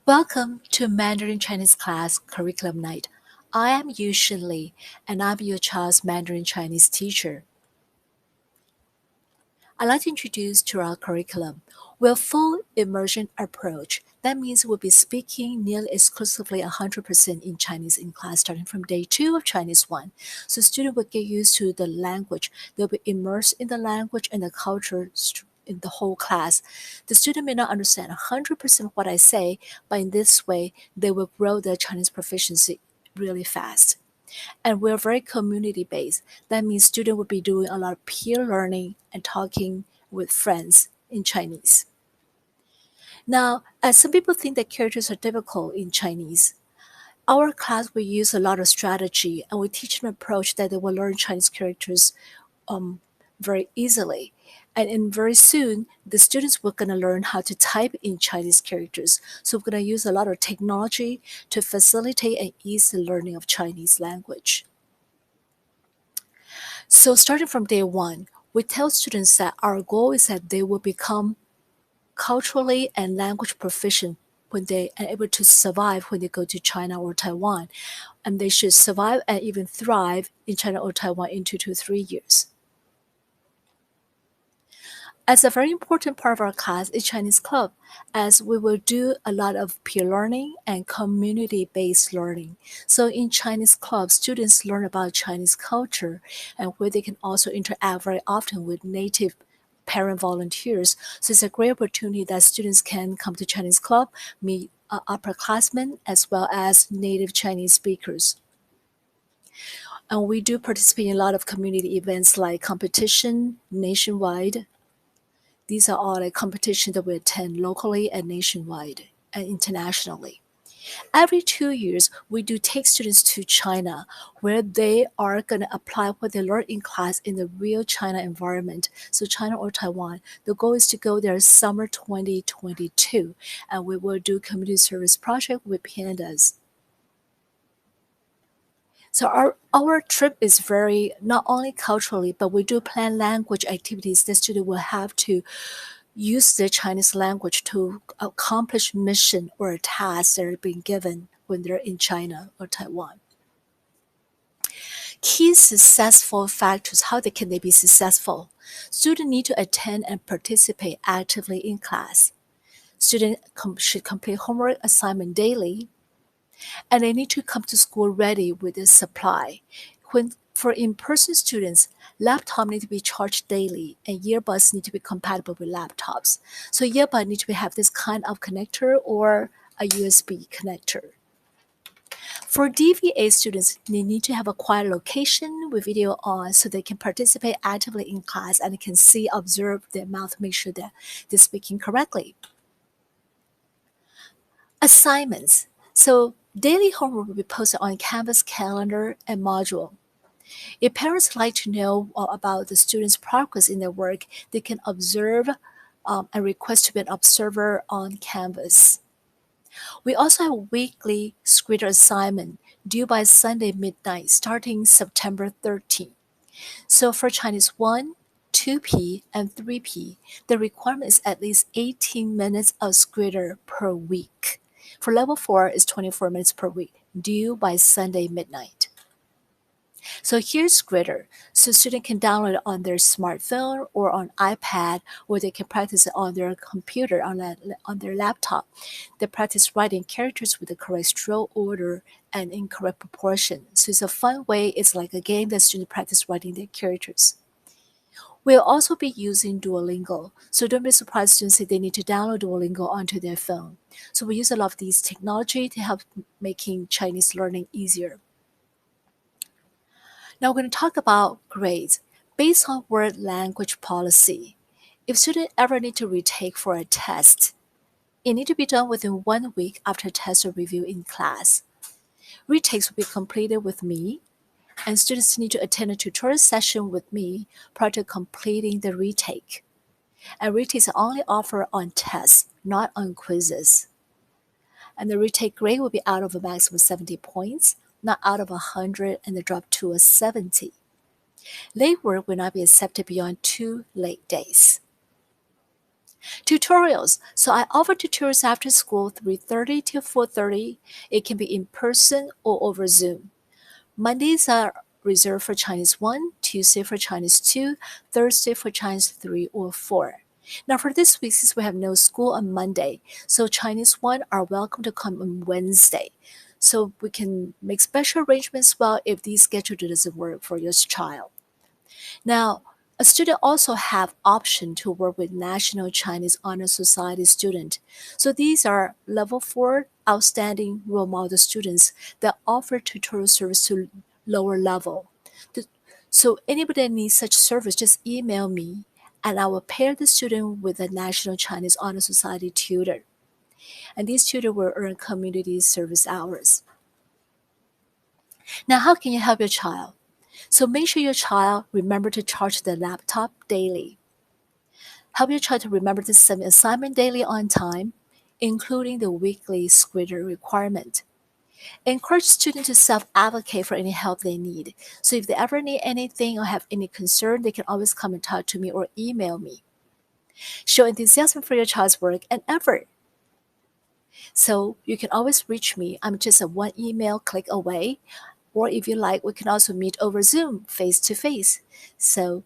Welcome to Mandarin Chinese class curriculum night. I am Yu Shin Li, and I'm your child's Mandarin Chinese teacher. I'd like to introduce to our curriculum. We're full immersion approach. That means we'll be speaking nearly exclusively 100% in Chinese in class starting from day 2 of Chinese 1. So students will get used to the language. They'll be immersed in the language and the culture in the whole class. The student may not understand 100% what I say, but in this way, they will grow their Chinese proficiency really fast. And we're very community based. That means students will be doing a lot of peer learning and talking with friends in Chinese. Now, as some people think that characters are difficult in Chinese, our class will use a lot of strategy and we teach an approach that they will learn Chinese characters um, very easily. And very soon, the students were going to learn how to type in Chinese characters. So we're going to use a lot of technology to facilitate and ease the learning of Chinese language. So starting from day 1, we tell students that our goal is that they will become culturally and language proficient when they are able to survive when they go to China or Taiwan. And they should survive and even thrive in China or Taiwan in 2 to 3 years. As a very important part of our class is Chinese Club, as we will do a lot of peer learning and community-based learning. So in Chinese Club, students learn about Chinese culture and where they can also interact very often with native parent volunteers. So it's a great opportunity that students can come to Chinese Club, meet upperclassmen as well as native Chinese speakers. And we do participate in a lot of community events like competition nationwide. These are all the competitions that we attend locally and nationwide and internationally. Every 2 years, we do take students to China where they are going to apply what they learn in class in the real China environment. So China or Taiwan, the goal is to go there summer 2022, and we will do community service project with pandas. So our trip is very not only culturally, but we do plan language activities that students will have to use the Chinese language to accomplish mission or a task that are being given when they're in China or Taiwan. Key successful factors, can they be successful? Students need to attend and participate actively in class. Students should complete homework assignment daily, and they need to come to school ready with a supply. For in-person students, laptop need to be charged daily and earbuds need to be compatible with laptops. So earbud need to have this kind of connector or a USB connector. For DVA students, they need to have a quiet location with video on so they can participate actively in class and can see, observe their mouth, make sure that they're speaking correctly. Assignments. So daily homework will be posted on Canvas calendar and module. If parents like to know about the students' progress in their work, they can observe and request to be an observer on Canvas. We also have a weekly Scritter assignment due by Sunday midnight starting September 13th. So for Chinese 1, 2P, and 3P, the requirement is at least 18 minutes of Scritter per week. For level 4 is 24 minutes per week, due by Sunday midnight. So here's Gritter. So students can download it on their smartphone or on iPad, or they can practice it on their computer, on their laptop. They practice writing characters with the correct stroke order and in correct proportion. So it's a fun way. It's like a game that students practice writing their characters. We'll also be using Duolingo. So don't be surprised students say they need to download Duolingo onto their phone. So we use a lot of these technology to help making Chinese learning easier. Now we're going to talk about grades. Based on word language policy, if students ever need to retake for a test, it need to be done within 1 week after test or review in class. Retakes will be completed with me, and students need to attend a tutorial session with me prior to completing the retake. And retakes are only offered on tests, not on quizzes. And the retake grade will be out of a maximum of 70 points, not out of 100 and the drop to a 70. Late work will not be accepted beyond 2 late days. Tutorials. So I offer tutorials after school 3:30 to 4:30. It can be in person or over Zoom. Mondays are reserved for Chinese 1, Tuesday for Chinese 2, Thursday for Chinese 3 or 4. Now for this week, since we have no school on Monday, so Chinese 1 are welcome to come on Wednesday. So we can make special arrangements well if the schedule doesn't work for your child. Now, a student also have option to work with National Chinese Honor Society student. So these are level 4 outstanding role model students that offer tutorial service to lower level. The- So anybody that needs such service, just email me and I will pair the student with a National Chinese Honor Society tutor. And these tutor will earn community service hours. Now, how can you help your child? So make sure your child remember to charge their laptop daily. Help your child to remember to submit assignment daily on time, including the weekly squitter requirement. Encourage students to self-advocate for any help they need. So if they ever need anything or have any concern, they can always come and talk to me or email me. Show enthusiasm for your child's work and effort. So you can always reach me. I'm just a one email click away. Or if you like, we can also meet over Zoom face to face. So